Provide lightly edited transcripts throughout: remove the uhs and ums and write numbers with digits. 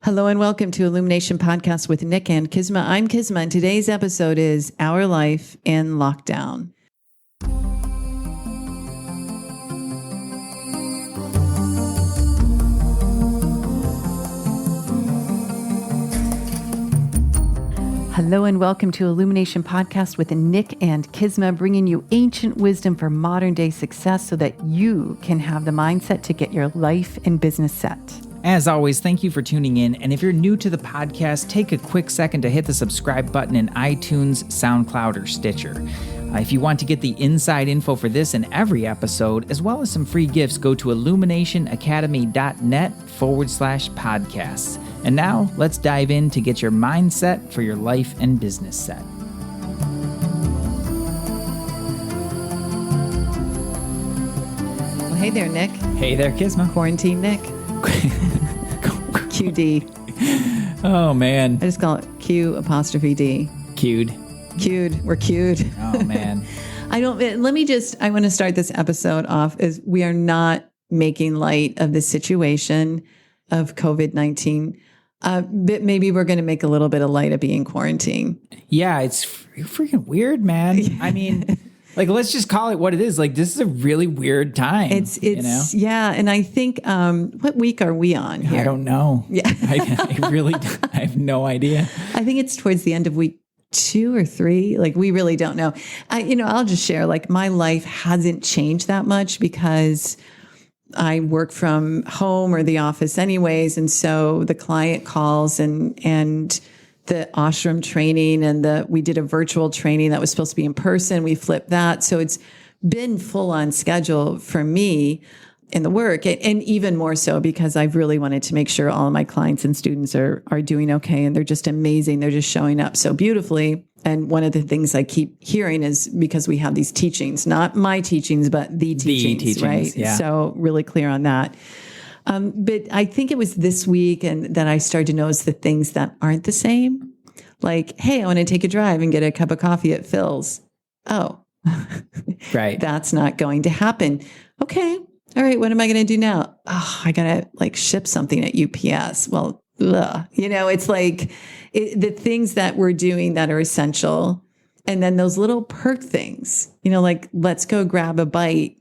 Hello and welcome to Illumination Podcast with Nick and KISMA. I'm KISMA, and today's episode is Our Life in Lockdown. Hello and welcome to Illumination Podcast with Nick and KISMA, bringing you ancient wisdom for modern day success so that you can have the mindset to get your life and business set. As always, thank you for tuning in. And if you're new to the podcast, take a quick second to hit the subscribe button in iTunes, SoundCloud, or Stitcher. If you want to get the inside info for this and every episode, as well as some free gifts, go to illuminationacademy.net/podcasts. And now let's dive in to get your mindset for your life and business set. Well, hey there, Nick. Hey there, KISMA. Quarantine Nick. QD. Oh, man. I just call it Q''D. Cued. Cued. We're cued. Oh, man. I want to start this episode off as we are not making light of the situation of COVID-19. But maybe we're going to make a little bit of light of being quarantined. Yeah, it's freaking weird, man. I mean, like, let's just call it what it is. Like, this is a really weird time. It's yeah. And I think, what week are we on here? I don't know. Yeah. I have no idea. I think it's towards the end of week 2 or 3. Like, we really don't know. I'll just share, like, my life hasn't changed that much because I work from home or the office anyways. And so the client calls and the ashram training and we did a virtual training that was supposed to be in person. We flipped that. So it's been full on schedule for me in the work, and even more so because I've really wanted to make sure all of my clients and students are doing okay. And they're just amazing. They're just showing up so beautifully. And one of the things I keep hearing is because we have these teachings, not my teachings, but the teachings, right? Yeah. So really clear on that. But I think it was this week and that I started to notice the things that aren't the same. Like, hey, I want to take a drive and get a cup of coffee at Phil's. Oh, right. That's not going to happen. Okay. All right. What am I going to do now? Oh, I got to ship something at UPS. Well, it's like the things that we're doing that are essential. And then those little perk things, like let's go grab a bite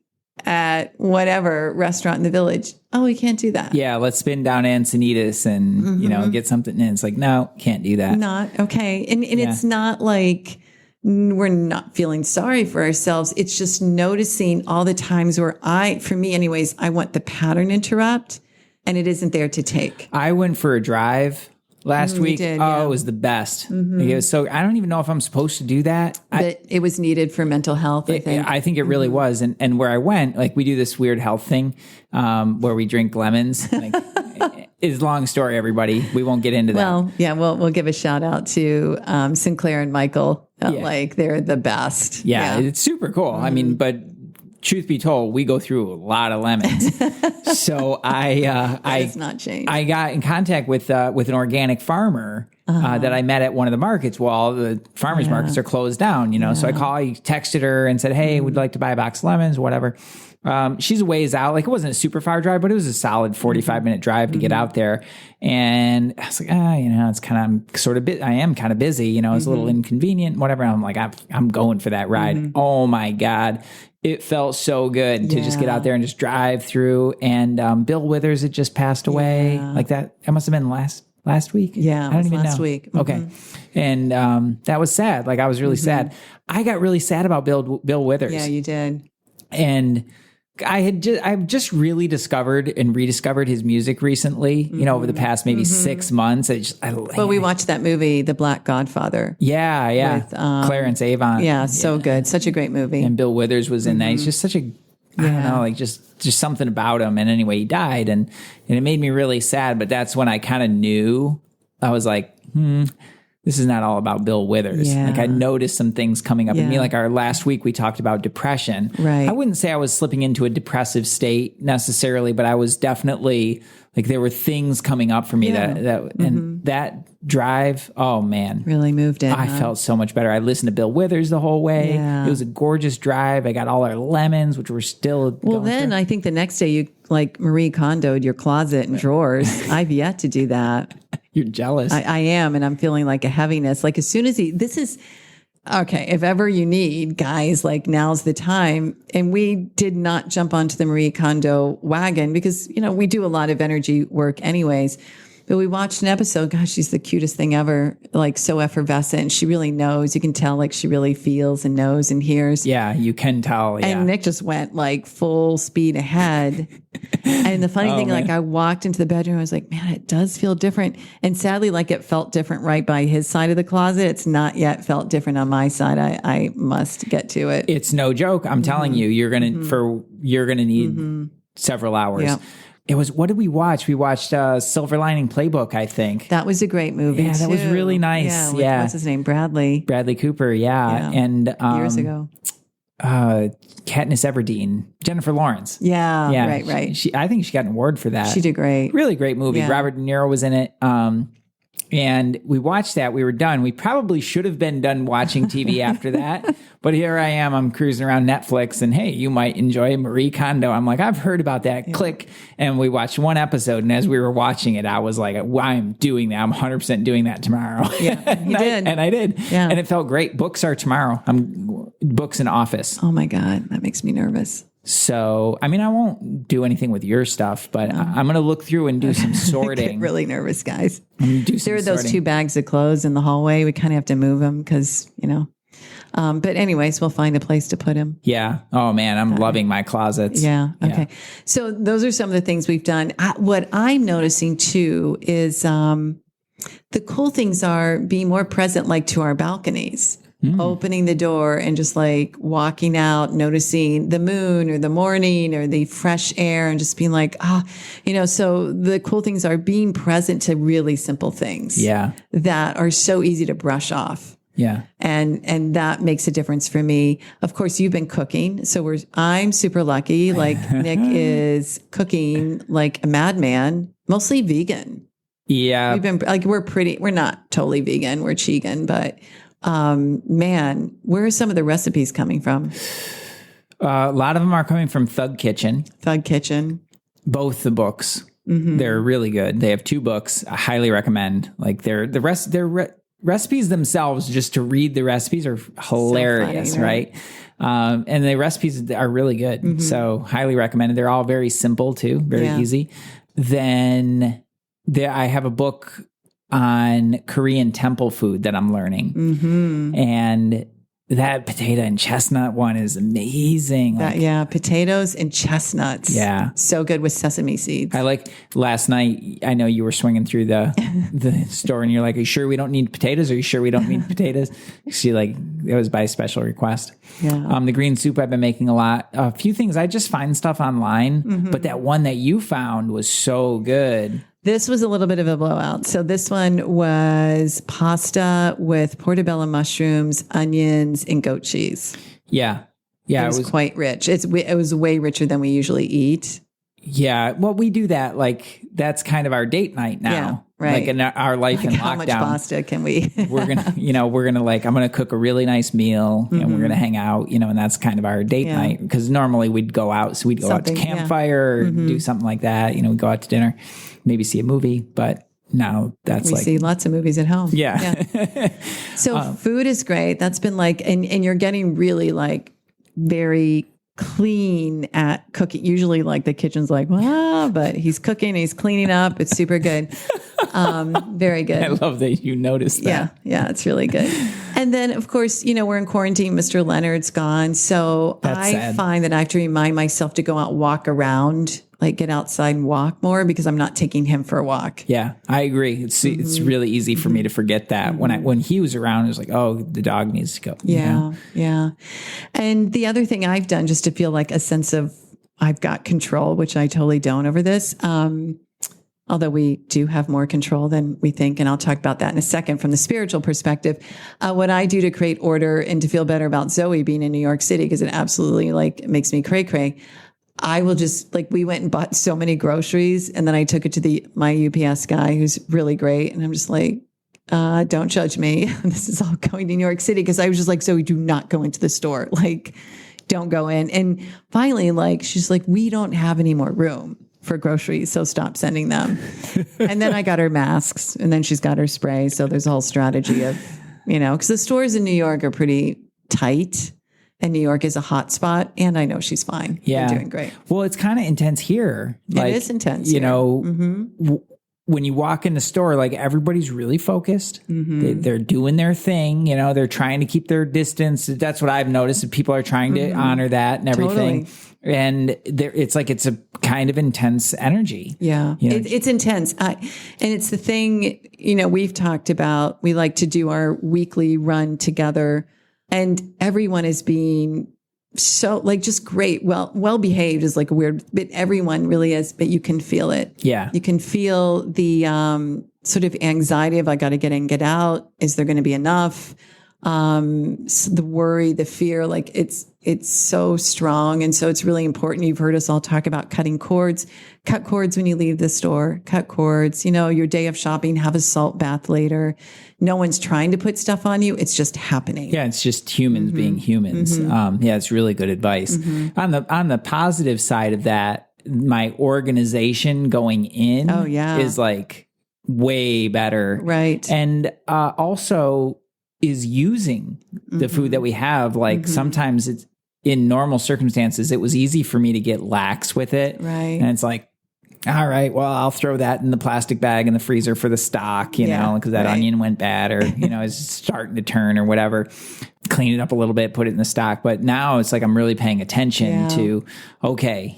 at whatever restaurant in the village. Oh, we can't do that. Yeah, let's spin down Encinitas and, get something. And it's like, no, can't do that. Not okay. And it's not like we're not feeling sorry for ourselves. It's just noticing all the times where for me anyways, I want the pattern interrupt and it isn't there to take. I went for a drive last week. Yeah. It was the best. It was so I don't even know if I'm supposed to do that. But it was needed for mental health, I think. I think it really was. And where I went, we do this weird health thing where we drink lemons. It's a long story, everybody. We won't get into that. Well, yeah, we'll give a shout out to Sinclair and Michael. They're the best. Yeah, it's super cool. I mean, but truth be told, we go through a lot of lemons. So that has not changed. I got in contact with an organic farmer that I met at one of the markets. Well, all the farmers markets are closed down, So I texted her and said, hey, would like to buy a box of lemons, whatever. She's a ways out. It wasn't a super far drive, but it was a solid 45-minute drive to get out there. And I was like, it's kind of sort of I am kind of busy, it's a little inconvenient, whatever. I'm like, I'm going for that ride. Oh my God. It felt so good to just get out there and just drive through. And Bill Withers had just passed away. That must have been last week. Yeah, I don't even know. Last week. Okay. And that was sad. I was really sad. I got really sad about Bill Withers. Yeah, you did. And I've just really discovered and rediscovered his music recently, over the past maybe 6 months. We watched that movie, The Black Godfather. Yeah. With Clarence Avant. Yeah, so good. Such a great movie. And Bill Withers was in that. He's just such a, I don't know, just something about him. And anyway, he died and it made me really sad. But that's when I kind of knew, I was like, this is not all about Bill Withers. Yeah. I noticed some things coming up in me. Our last week, we talked about depression. Right. I wouldn't say I was slipping into a depressive state necessarily, but I was definitely there were things coming up for me and that drive. Oh man, really moved it. I felt so much better. I listened to Bill Withers the whole way. Yeah. It was a gorgeous drive. I got all our lemons, which were still. Well, then I think the next day you Marie Kondo'd your closet and drawers. I've yet to do that. You're jealous. I am, and I'm feeling like a heaviness. Like as soon as okay, if ever you need, guys, like now's the time. And we did not jump onto the Marie Kondo wagon because, we do a lot of energy work anyways. But we watched an episode. Gosh, she's the cutest thing ever. Like so effervescent. She really knows. You can tell like she really feels and knows and hears. Yeah, you can tell. Yeah. And Nick just went like full speed ahead. And the funny thing, like I walked into the bedroom, I was like, man, it does feel different. And sadly, like it felt different right by his side of the closet. It's not yet felt different on my side. I must get to it. It's no joke. I'm telling you, you're gonna need several hours. Yeah. It was, what did we watch? We watched Silver Lining Playbook, I think. That was a great movie. Yeah, that was really nice. Yeah. What's his name? Bradley Cooper. Yeah. And years ago. Katniss Everdeen, Jennifer Lawrence. Yeah. Right. I think she got an award for that. She did great. Really great movie. Yeah. Robert De Niro was in it. And we watched that. We were done. We probably should have been done watching TV after that. But here I am. I'm cruising around Netflix and hey, you might enjoy Marie Kondo. I'm like, I've heard about that. Yeah. Click. And we watched one episode. And as we were watching it, I was like, well, I'm doing that. I'm 100% doing that tomorrow. Yeah, you did. And I did. Yeah. And it felt great. Books are tomorrow. Books in Office. Oh my God. That makes me nervous. So, I mean, I won't do anything with your stuff, but I'm going to look through and do some sorting. I get really nervous, guys. There are those 2 bags of clothes in the hallway. We kind of have to move them because, but anyways, we'll find a place to put them. Yeah. Oh man, I'm loving my closets. Yeah. Okay. Yeah. So those are some of the things we've done. What I'm noticing too is the cool things are being more present, like to our balconies. Opening the door and just like walking out, noticing the moon or the morning or the fresh air and just being like, so the cool things are being present to really simple things. Yeah. That are so easy to brush off. Yeah. And that makes a difference for me. Of course, you've been cooking. So I'm super lucky. Like Nick is cooking like a madman, mostly vegan. Yeah. We've been like, we're not totally vegan. We're vegan, but man, where are some of the recipes coming from? A lot of them are coming from Thug Kitchen. Both the books. Mm-hmm. They're really good. They have 2 books. I highly recommend. Like their recipes themselves, just to read the recipes are hilarious, so funny, right? And the recipes are really good. Mm-hmm. So highly recommended. They're all very simple too, very easy. Then I have a book on Korean temple food that I'm learning. Mm-hmm. And that potato and chestnut one is amazing. Potatoes and chestnuts. Yeah. So good with sesame seeds. I like last night, I know you were swinging through the store and you're like, are you sure we don't need potatoes? Are you sure we don't need potatoes? It was by special request. Yeah. The green soup I've been making a few things. I just find stuff online, but that one that you found was so good. This was a little bit of a blowout. So this one was pasta with portobello mushrooms, onions, and goat cheese. Yeah. Yeah. It was quite rich. It was way richer than we usually eat. Yeah. Well, we do that. Like, that's kind of our date night now. Yeah, right. Like in our life in lockdown. How much pasta can we? we're going to I'm going to cook a really nice meal and we're going to hang out, and that's kind of our date night, because normally we'd go out. So we'd go out to campfire or do something like that. We'd go out to dinner, maybe see a movie, but now we see lots of movies at home. Yeah. So food is great. That's been and you're getting really very clean at cooking. Usually the kitchen's but he's cooking, he's cleaning up. It's super good. Very good. I love that you noticed that. Yeah, it's really good. And then of course, we're in quarantine. Mr. Leonard's gone. So I find that I have to remind myself to go out, walk around, get outside and walk more, because I'm not taking him for a walk. Yeah, I agree. It's really easy for me to forget that. When he was around, it was like, oh, the dog needs to go. Yeah. And the other thing I've done, just to feel like a sense of I've got control, which I totally don't over this, although we do have more control than we think. And I'll talk about that in a second from the spiritual perspective. What I do to create order and to feel better about Zoe being in New York City, because it absolutely makes me cray cray. I will just we went and bought so many groceries, and then I took it to my UPS guy, who's really great. And I'm just don't judge me. This is all going to New York City. Cause I was just Zoe, do not go into the store. Don't go in. And finally, she's we don't have any more room for groceries, so stop sending them. And then I got her masks, and then she's got her spray. So there's a whole strategy of, because the stores in New York are pretty tight, and New York is a hot spot. And I know she's fine. Yeah. They're doing great. Well, it's kind of intense here. It is intense here. When you walk in the store, like everybody's really focused. They're doing their thing. They're trying to keep their distance. That's what I've noticed. That people are trying to honor that and everything. Totally. And it's like it's a kind of intense energy. Yeah, it's intense. And it's the thing, we've talked about, we like to do our weekly run together, and everyone is being so just great. Well behaved is like a weird, but everyone really is, but you can feel it. Yeah. You can feel the sort of anxiety of I got to get in, get out. Is there going to be enough? So the worry, the fear, it's so strong. And so it's really important. You've heard us all talk about cutting cords. Cut cords when you leave the store. Cut cords. Your day of shopping, have a salt bath later. No one's trying to put stuff on you. It's just happening. Yeah, it's just humans being humans. It's really good advice. On the positive side of that, my organization going in is like way better. Right. And also is using the food that we have. Like sometimes it's in normal circumstances, it was easy for me to get lax with it. Right. And it's like, all right, well, I'll throw that in the plastic bag in the freezer for the stock, you know, because that onion went bad or, is starting to turn or whatever. Clean it up a little bit, put it in the stock. But now it's like I'm really paying attention to, okay,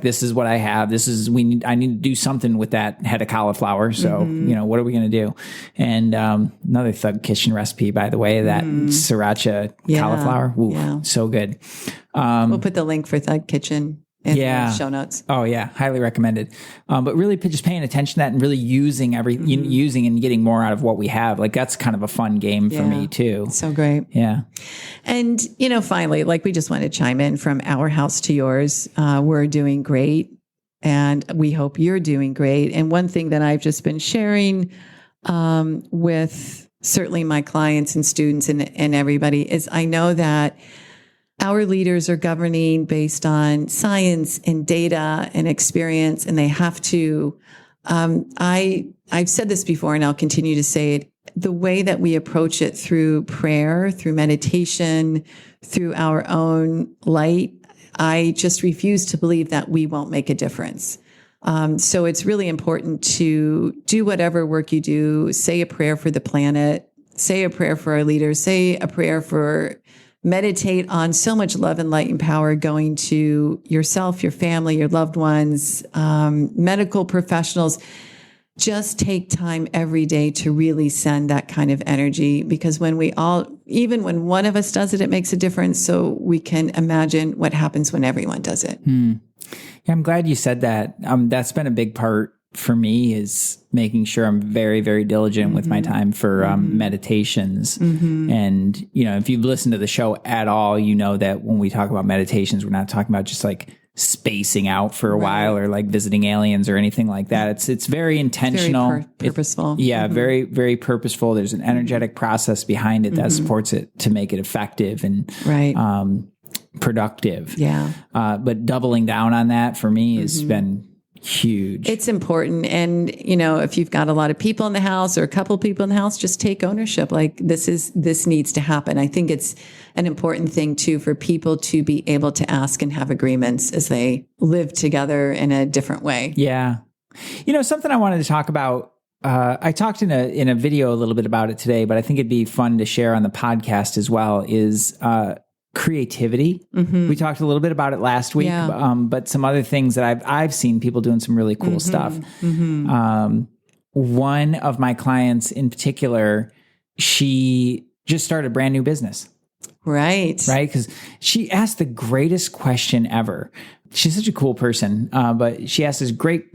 this is what I have. I need to do something with that head of cauliflower. So, what are we going to do? And another Thug Kitchen recipe, by the way, that sriracha cauliflower. Ooh, so good. We'll put the link for Thug Kitchen in the show notes. Oh yeah, highly recommended. But really just paying attention to that and really using using and getting more out of what we have. Like that's kind of a fun game for me too. So great. Yeah. And finally, we just want to chime in from our house to yours. We're doing great, and we hope you're doing great. And one thing that I've just been sharing with certainly my clients and students and everybody is I know that our leaders are governing based on science and data and experience, and they have to. I've said this before, and I'll continue to say it. The way that we approach it through prayer, through meditation, through our own light, I just refuse to believe that we won't make a difference. So it's really important to do whatever work you do. Say a prayer for the planet. Say a prayer for our leaders. Say a prayer for. Meditate on so much love and light and power going to yourself, your family, your loved ones, medical professionals. Just take time every day to really send that kind of energy, because even when one of us does it, it makes a difference. So we can imagine what happens when everyone does it. Yeah, I'm glad you said that. That's been a big part for me, is making sure I'm very, very diligent with my time for meditations. And, if you've listened to the show at all, you know that when we talk about meditations, we're not talking about just spacing out for a while or visiting aliens or anything like that. It's very intentional. Very purposeful. Very, very purposeful. There's an energetic process behind it that supports it to make it effective and productive. Yeah. But doubling down on that for me has been huge. It's important. And, if you've got a lot of people in the house or a couple of people in the house, just take ownership. This needs to happen. I think it's an important thing too, for people to be able to ask and have agreements as they live together in a different way. Yeah. Something I wanted to talk about, I talked in a video a little bit about it today, but I think it'd be fun to share on the podcast as well, is, creativity. We talked a little bit about it last week, but some other things that I've seen people doing some really cool stuff. One of my clients in particular, she just started a brand new business. Right. Because she asked the greatest question ever. She's such a cool person, but she asked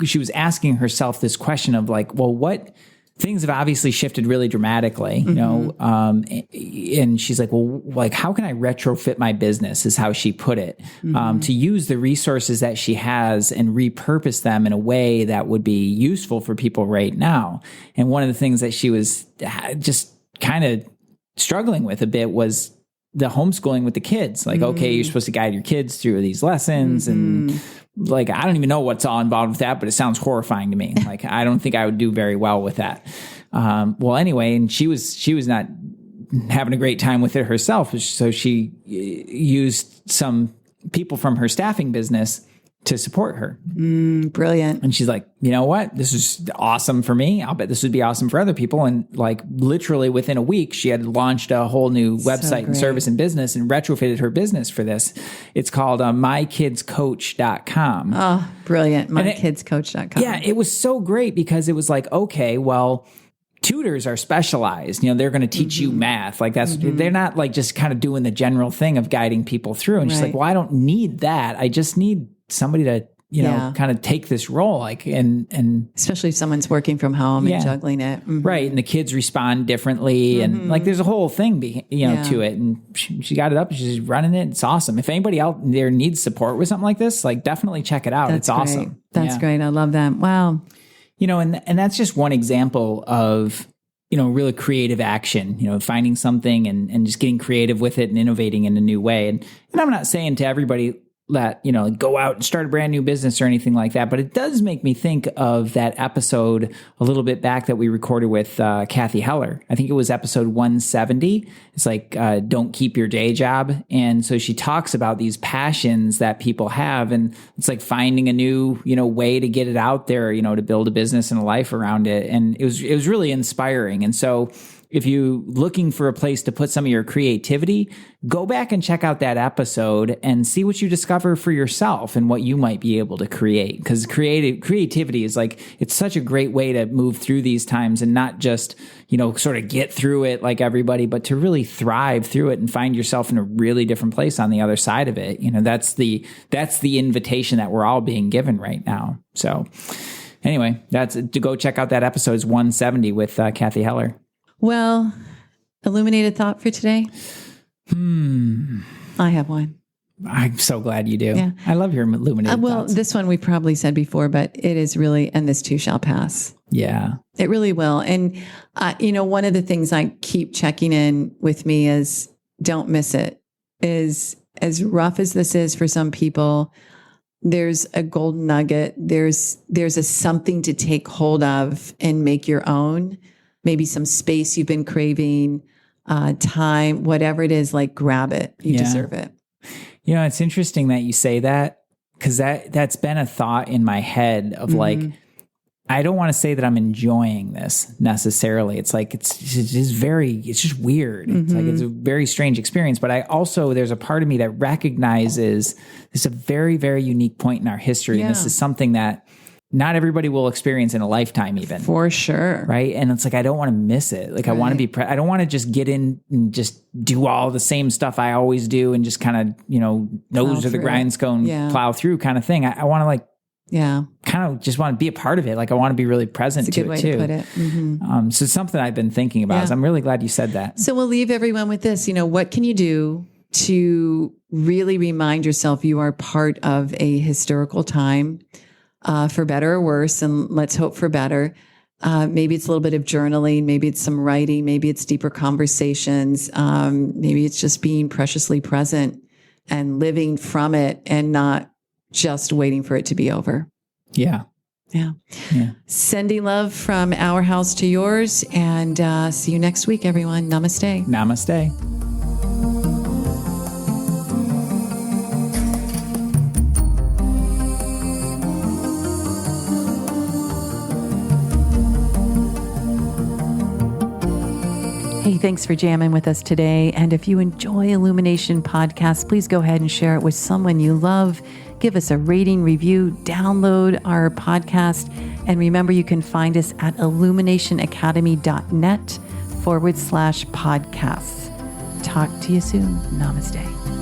she was asking herself this question of what things have obviously shifted really dramatically, and she's like, well, how can I retrofit my business, is how she put it, to use the resources that she has and repurpose them in a way that would be useful for people right now. And one of the things that she was just kind of struggling with a bit was the homeschooling with the kids. Like, okay, you're supposed to guide your kids through these lessons. And like, I don't even know what's all involved with that, but it sounds horrifying to me. Like, I don't think I would do very well with that. Well, anyway, and she was not having a great time with it herself. So she used some people from her staffing business to support her. Brilliant. And she's like, you know what? This is awesome for me. I'll bet this would be awesome for other people. And like literally within a week, she had launched a whole new website and service and business and retrofitted her business for this. It's called mykidscoach.com. Oh, brilliant. Mykidscoach.com. Yeah, it was so great because it was like, okay, well, tutors are specialized. You know, they're going to teach you math. Like they're not like just kind of doing the general thing of guiding people through. And she's like, well, I don't need that. I just need somebody to, you know, kind of take this role. Like, and especially if someone's working from home and juggling it. Right. And the kids respond differently. And like, there's a whole thing, to it. And she got it up and she's running it. It's awesome. If anybody out there needs support with something like this, like definitely check it out. It's awesome. That's great. I love that. Wow. You know, and that's just one example of, you know, really creative action, you know, finding something and just getting creative with it and innovating in a new way. And I'm not saying to everybody that, you know, go out and start a brand new business or anything like that, but it does make me think of that episode a little bit back that we recorded with Kathy Heller. I think it was episode 170. It's like, don't keep your day job. And so she talks about these passions that people have. And it's like finding a new, you know, way to get it out there, you know, to build a business and a life around it. And it was really inspiring. And so if you're looking for a place to put some of your creativity, go back and check out that episode and see what you discover for yourself and what you might be able to create. Because creativity is like, it's such a great way to move through these times and not just, you know, sort of get through it like everybody, but to really thrive through it and find yourself in a really different place on the other side of it. You know, that's the invitation that we're all being given right now. So anyway, that's to go check out that episode. It's 170 with Kathy Heller. Well, illuminated thought for today? I have one. I'm so glad you do. Yeah. I love your illuminated thoughts. This one we probably said before, but it is really, and this too shall pass. Yeah. It really will. And, you know, one of the things I keep checking in with me is don't miss it. Is as rough as this is for some people, there's a golden nugget. There's a something to take hold of and make your own. Maybe some space you've been craving, time, whatever it is, like grab it. You deserve it. You know, it's interesting that you say that because that's been a thought in my head of like, I don't want to say that I'm enjoying this necessarily. It's like, it's just weird. It's like, it's a very strange experience, but there's a part of me that recognizes this is a very, very unique point in our history. And this is something that not everybody will experience in a lifetime even. For sure. Right. And it's like, I don't want to miss it. Like I want to be, I don't want to just get in and just do all the same stuff I always do and just kind of, you know, nose to the grindstone, plow through kind of thing. I want to like, kind of just want to be a part of it. Like I want to be really present to it too. To put it. So it's something I've been thinking about. So I'm really glad you said that. So we'll leave everyone with this, you know, what can you do to really remind yourself you are part of a historical time? For better or worse, and let's hope for better. Maybe it's a little bit of journaling. Maybe it's some writing. Maybe it's deeper conversations. Maybe it's just being preciously present and living from it and not just waiting for it to be over. Yeah. Sending love from our house to yours, and see you next week, everyone. Namaste. Namaste. Hey, thanks for jamming with us today. And if you enjoy Illumination Podcasts, please go ahead and share it with someone you love. Give us a rating, review, download our podcast. And remember, you can find us at illuminationacademy.net/podcasts. Talk to you soon. Namaste.